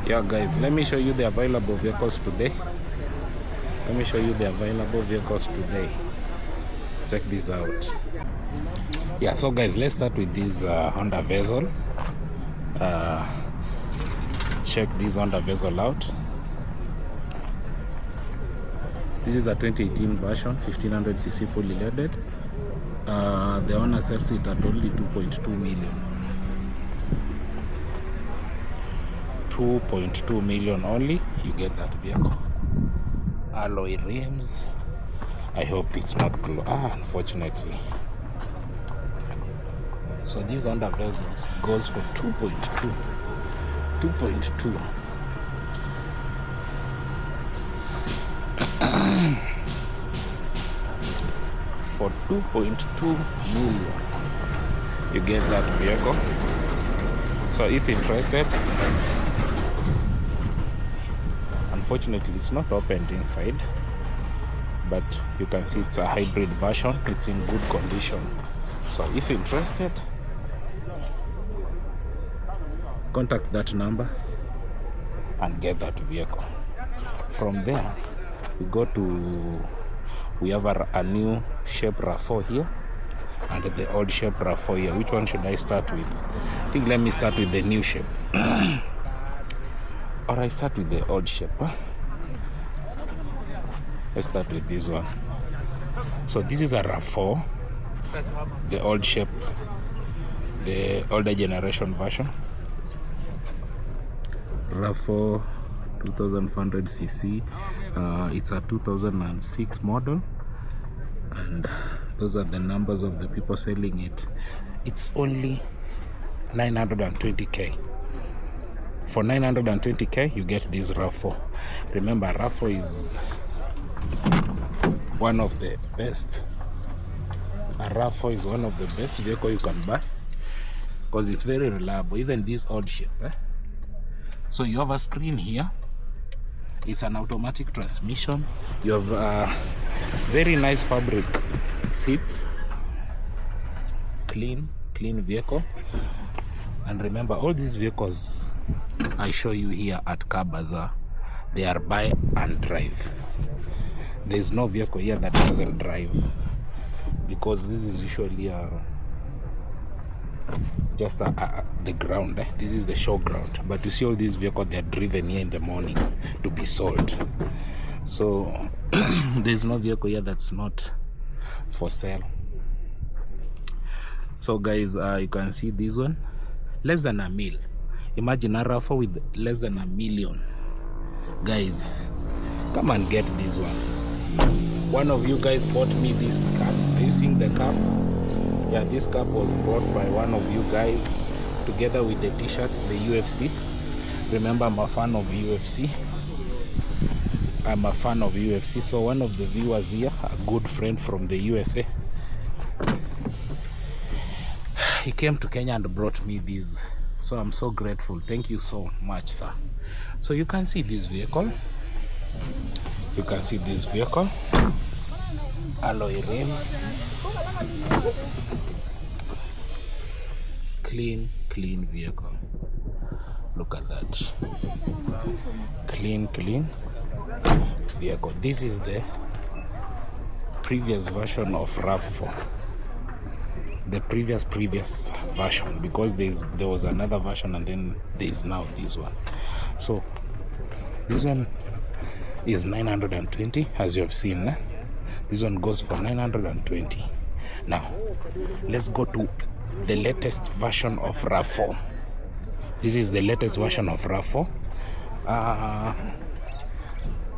Yeah guys, let me show you the available vehicles today. Check this out. Yeah, so guys, let's start with this Honda Vezel. Check this Honda Vezel out. This is a 2018 version, 1500cc fully loaded. The owner sells it at only 2.2 million. 2.2 million only. You get that vehicle. Alloy rims. I hope it's not unfortunately. So these Honda Vezels goes for 2.2. For 2.2 million, you get that vehicle. So if interested, unfortunately it's not opened inside, but you can see it's a hybrid version. It's in good condition. So if interested, contact that number and get that vehicle. From there we have a new shape RAV4 here and the old shape RAV4 here. Which one should I start with? I think let me start with the new shape. Or I start with the old shape. Let's start with this one. So this is a RAV4, the old shape, the older generation version. RAV4 2500cc. It's a 2006 model, and those are the numbers of the people selling it. It's only 920k. For 920k you get this RAV4. Remember, RAV4 is one of the best. A RAV4 is one of the best vehicle you can buy because it's very reliable. Even this old shape, So you have a screen here. It's an automatic transmission. You have very nice fabric seats. Clean vehicle. And remember, all these vehicles I show you here at Car Bazaar, they are buy and drive. There's no vehicle here that doesn't drive, because this is usually just the ground. This is the show ground, but you see all these vehicles, they are driven here in the morning to be sold. So there's no vehicle here that's not for sale. So guys, you can see this one, less than $1 million. Imagine a RAV4 with less than $1 million. Guys, come and get this one. One of you guys bought me this cap. Are you seeing the cap? Yeah, this cap was bought by one of you guys together with the t-shirt, the UFC. Remember, I'm a fan of UFC. So one of the viewers here, a good friend from the USA, he came to Kenya and brought me these. So I'm so grateful. Thank you so much, sir. So you can see this vehicle. Alloy rims. Clean vehicle. Look at that. Clean vehicle. This is the previous version of RAV4. The previous version, because there was another version and then there's now this one. So this one is 920, as you have seen. This one goes for 920. Now let's go to the latest version of RAV4. This is the latest version of RAV4,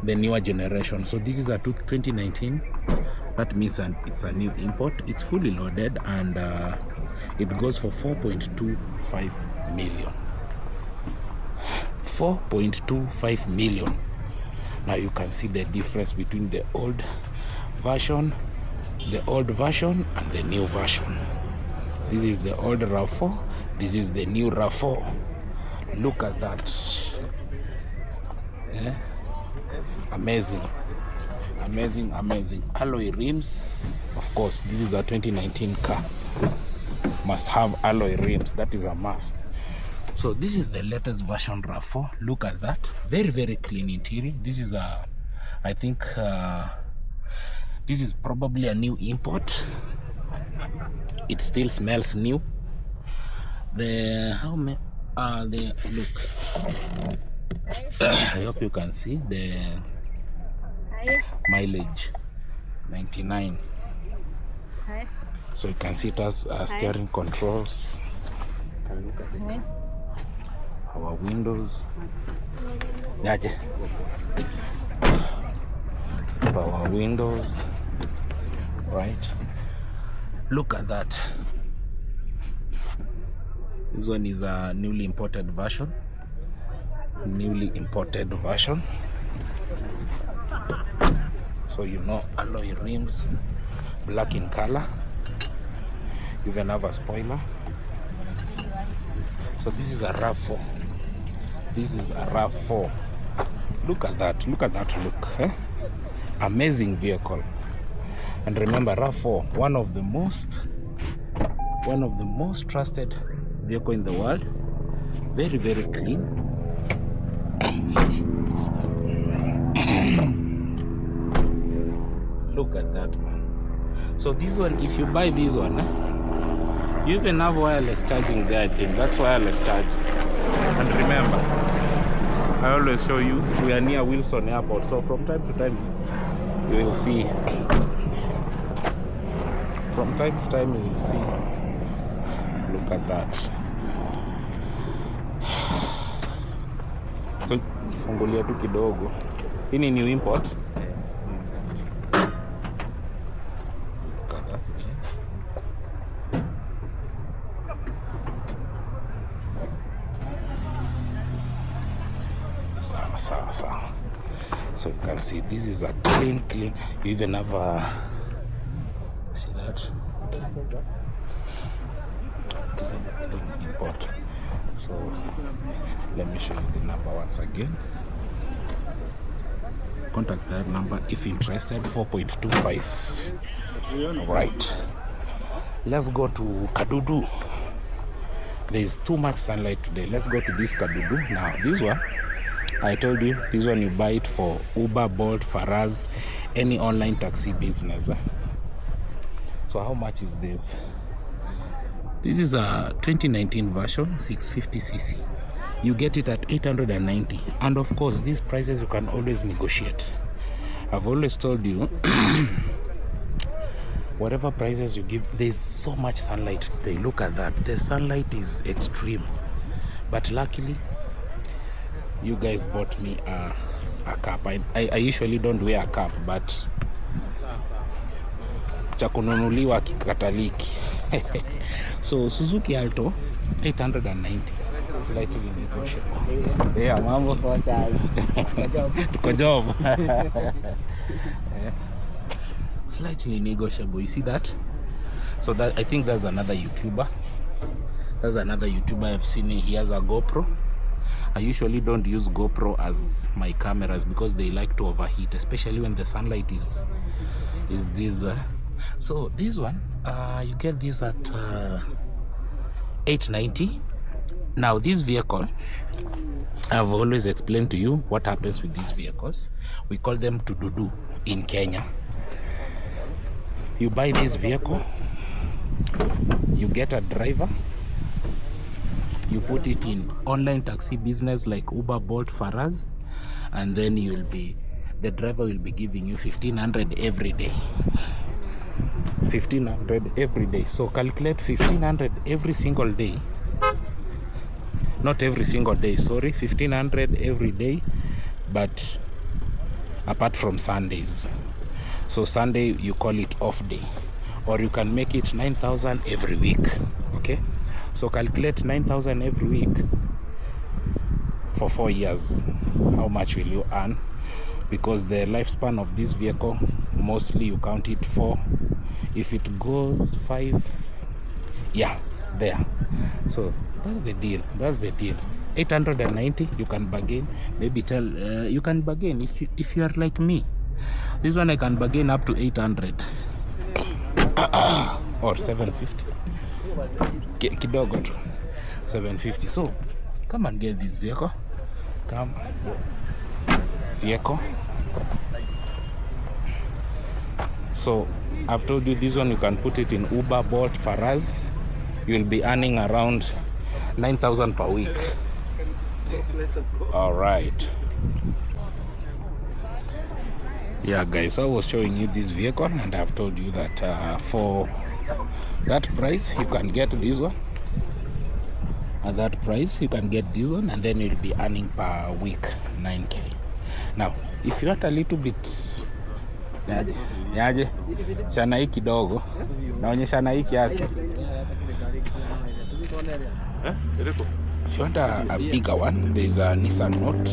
the newer generation. So this is a 2019. That means it's a new import. It's fully loaded, and it goes for 4.25 million. 4.25 million. Now you can see the difference between the old version, and the new version. This is the old RAV4. This is the new RAV4. Look at that. Yeah? Amazing. Alloy rims. Of course, this is a 2019 car. Must have alloy rims. That is a must. So this is the latest version RAV4. Look at that, very, very clean interior. This is a, I think this is probably a new import. It still smells new. The look, I hope you can see the mileage, 99. So you can see it has steering controls. Can you look at it? Our windows. Power windows, right? Look at that. This one is a newly imported version. So you know, alloy rims, black in color. You even have a spoiler. So this is a RAV4. Look at that look. Amazing vehicle. And remember, RAV4, one of the most trusted vehicle in the world. Very, very clean. Look at that, man. So this one, if you buy this one, you even have wireless charging there. I think that's wireless charging. And remember, I always show you, we are near Wilson Airport, so from time to time you will see. Look at that. So fungulia tu kidogo. Hii ni new import. Look at that. Yes. Sawa. So you can see this is a clean. You even have a, see that? Clean import. So let me show you the number once again. Contact that number if interested. 4.25. Right. Let's go to Kadudu. There is too much sunlight today. Let's go to this Kadudu. Now this one, I told you, this one you buy it for Uber, Bolt, Faraz, any online taxi business. So how much is this? This is a 2019 version, 650cc. You get it at 890. And of course, these prices you can always negotiate. I've always told you, whatever prices you give, there's so much sunlight today. Look at that. The sunlight is extreme. But luckily, you guys bought me a cap. I usually don't wear a cap, but cha kununuliwa kikataliki. So Suzuki Alto 890, slightly negotiable. Yeah, mambo kwa sana. Tuko job. Slightly negotiable. You see that? So that, I think that's another YouTuber. I've seen. He has a GoPro. I usually don't use GoPro as my cameras because they like to overheat, especially when the sunlight is this. So this one, you get this at 890. Now this vehicle, I've always explained to you what happens with these vehicles. We call them tududu in Kenya. You buy this vehicle, you get a driver, you put it in online taxi business like Uber, Bolt, Faraz, and then the driver will be giving you 1500 every day. 1500 every day. So calculate 1500 every single day. Not every single day, sorry, 1500 every day, but apart from Sundays. So Sunday you call it off day, or you can make it 9,000 every week. Okay, so calculate 9,000 every week for 4 years. How much will you earn? Because the lifespan of this vehicle, mostly you count it 4. If it goes 5, yeah, there. So that's the deal. 890, you can bargain. Maybe you can bargain if you are like me. This one I can bargain up to 800 or 750. Kidogo tu 750. So Come and get this vehicle. Come. Vehicle. So I've told you this one you can put it in Uber, Bolt, Faraz. You'll be earning around 9,000 per week. All right. Yeah, guys, so I was showing you this vehicle, and I've told you that for that price you can get this one. At that price you can get this one, and then you'll be earning per week 9k. Now if you want a little bit yaje shana hii kidogo naonyesha na hii kiasi. If you want a bigger one, there's a Nissan Note.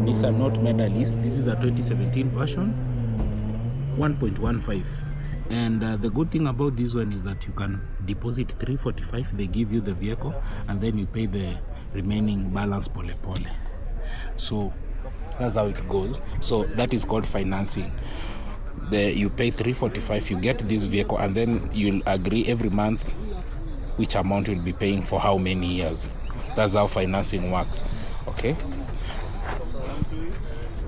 Nissan Note Medalist. This is a 2017 version, 1.15. And the good thing about this one is that you can deposit 345. They give you the vehicle, and then you pay the remaining balance pole pole. So that's how it goes. So that is called financing. You pay 345, you get this vehicle, and then you'll agree every month which amount you'll be paying for how many years. That's how financing works. Okay,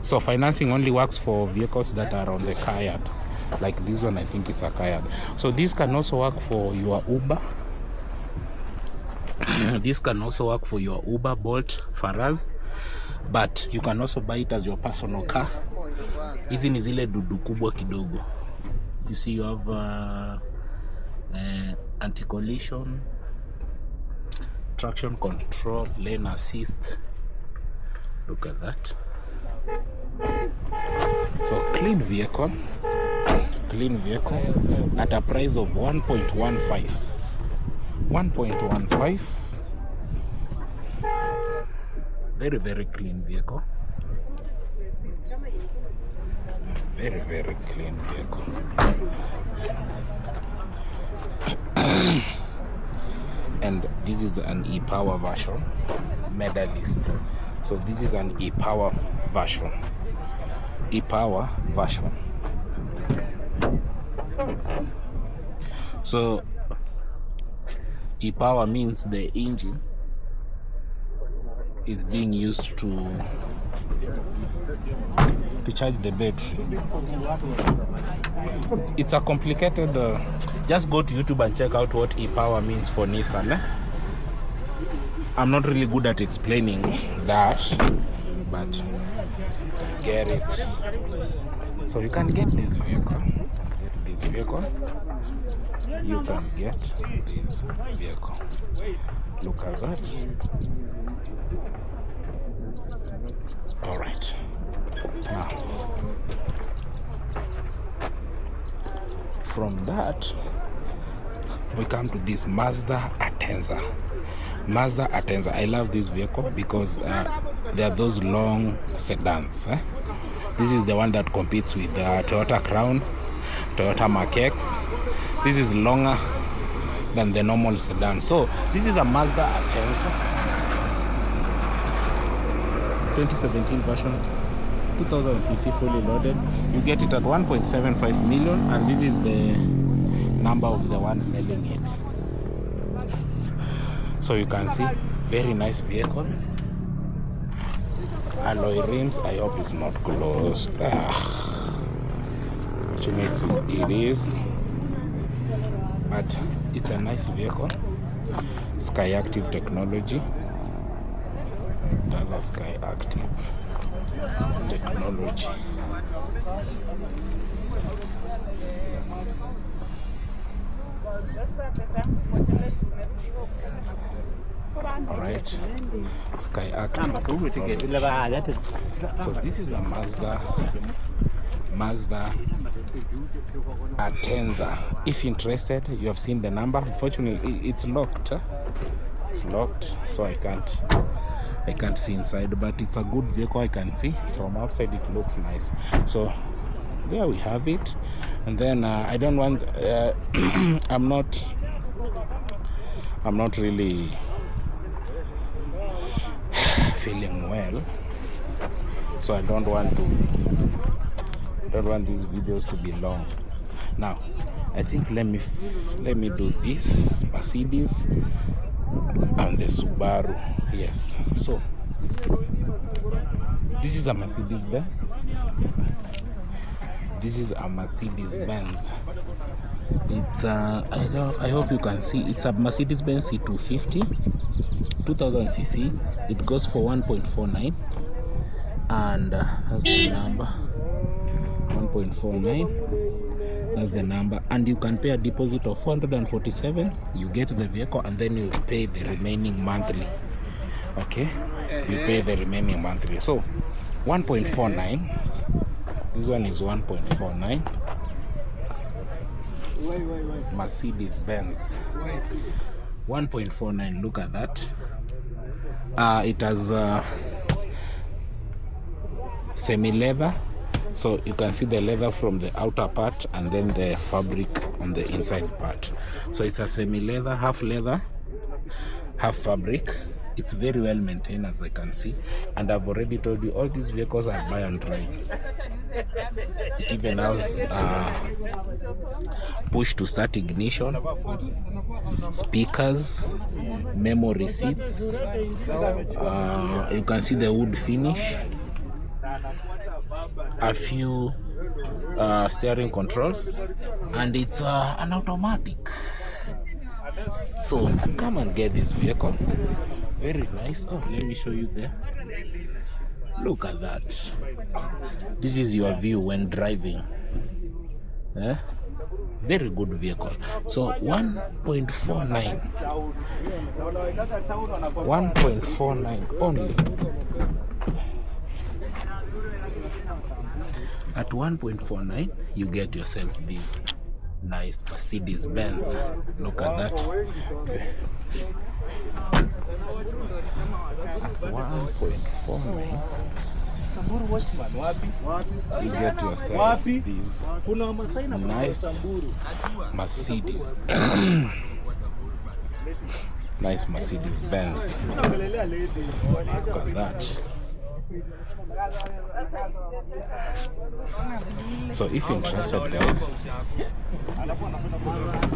so financing only works for vehicles that are on the car yard. Like this one, I think it's a car yard. So this can also work for your Uber. This can also work for your Uber, Bolt, Faraz. But you can also buy it as your personal car. Hizi ni zile dudu kubwa kidogo. You see, you have anti-collision, traction control, lane assist. Look at that. So clean vehicle at a price of 1.15. 1.15. Very, very clean vehicle. Very, very clean vehicle. And this is an e-power version, Medalist. So this is an e-power version. E-power version. So e-power means the engine is being used to charge the battery. It's a complicated just go to YouTube and check out what e-power means for Nissan. I'm not really good at explaining that, but get it. So you can get this vehicle. You can get this vehicle. Look at that. All right. Now, from that, we come to this Mazda Atenza. Mazda Atenza. I love this vehicle because they are those long sedans. This is the one that competes with the Toyota Crown, Toyota Mark X. This is longer than the normal sedan. So this is a Mazda Atenza 2017 version, 2000cc fully loaded. You get it at 1.75 million, and this is the number of the one selling it. So you can see, very nice vehicle. Alloy rims, I hope it's not closed. Fortunately it is, but it's a nice vehicle. Sky Active technology. That's a Sky Active technology. All right, Sky Active technology. So this is a Mazda Atenza. If interested, you have seen the number. Unfortunately, it's locked. It's locked, so I can't see inside, but it's a good vehicle. I can see from outside it looks nice. So there we have it. And then I don't want I'm not really feeling well, so I don't want these videos to be long. Now I think let me do this. Mercedes, and the Subaru. Yes, so this is a Mercedes-Benz. This is a Mercedes-Benz. It's I hope you can see, it's a Mercedes-Benz C250 2000cc. It goes for 1.49, and that's the number. 1.49, that's the number. And you can pay a deposit of 447. You get the vehicle, and then you pay the remaining monthly. Okay, you pay the remaining monthly. So 1.49, this one is 1.49. Mercedes-Benz 1.49. Look at that. It has semi-leather, so you can see the leather from the outer part and then the fabric on the inside part. So it's a semi-leather, half leather, half fabric. It's very well maintained, as I can see, and I've already told you all these vehicles are buy and drive. It even has push to start ignition, speakers, memory seats. You can see the wood finish, a few steering controls, and it's an automatic. So come and get this vehicle. Very nice. Oh, let me show you there. Look at that. This is your view when driving. Very good vehicle. So 1.49. 1.49 only. At 1.49, you get yourself this nice Mercedes-Benz. Look at that. 1.49. You get yourself these nice Mercedes. Nice Mercedes-Benz. Look at that. So if you're interested, guys,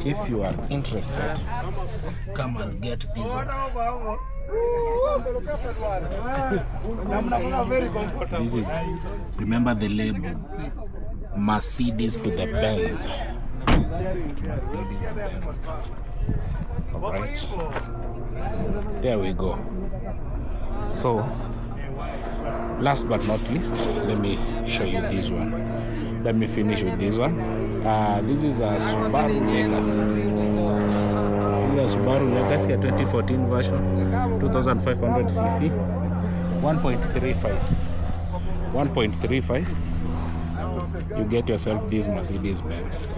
if you are interested, come and get this one. This is, remember the label, Mercedes to the Benz. Mercedes-Benz. Alright, there we go. So last but not least, let me show you this one. Let me finish with this one. This is a Subaru Legacy. This is a Subaru Legacy, a 2014 version, 2500cc, 1.35. 1.35. You get yourself this Mercedes-Benz.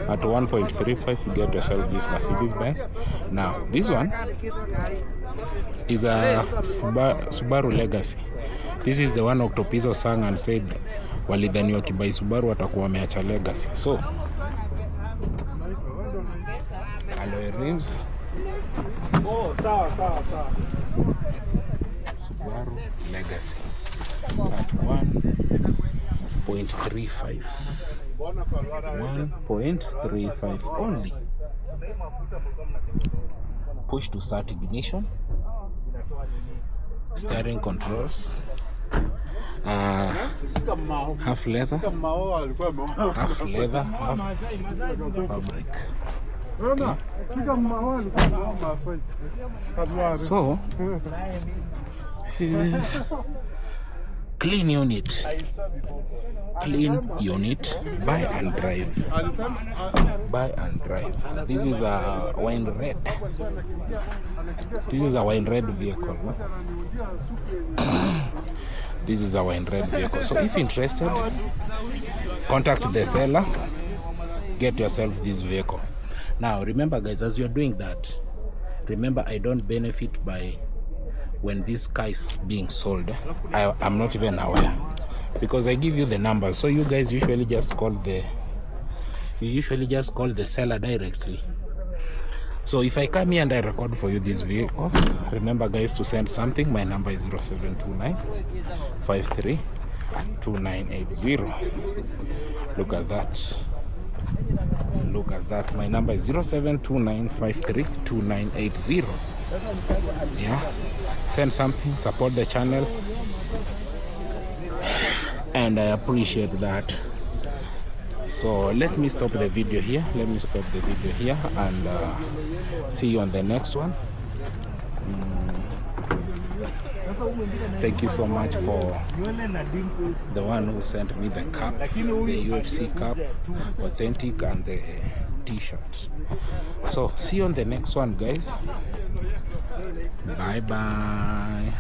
At 1.35, you get yourself this Mercedes-Benz. Now, this one is a Subaru Legacy. This is the one Octopizo sang and said walidhani wakibai Subaru watakuwa wameacha Legacy. So alloy rims, Subaru Legacy at 1.35. 1.35 only. Push to start ignition, steering controls, half leather, half fabric. Okay. So clean unit, buy and drive. Buy and drive. This is a wine red. This is a wine red vehicle. This is a wine red vehicle. So if interested, contact the seller, get yourself this vehicle. Now remember, guys, as you're doing that, remember I don't benefit by when this car is being sold. I'm not even aware, because I give you the numbers. So you guys usually just call the seller directly. So if I come here and I record for you these vehicles, remember, guys, to send something. My number is 0729532980. Look at that. Look at that. My number is 0729532980. Yeah, send something, support the channel, and I appreciate that. So let me stop the video here. And see you on the next one. Thank you so much for the one who sent me the cup, the UFC cup, authentic, and the t-shirt. So see you on the next one, guys. Bye bye.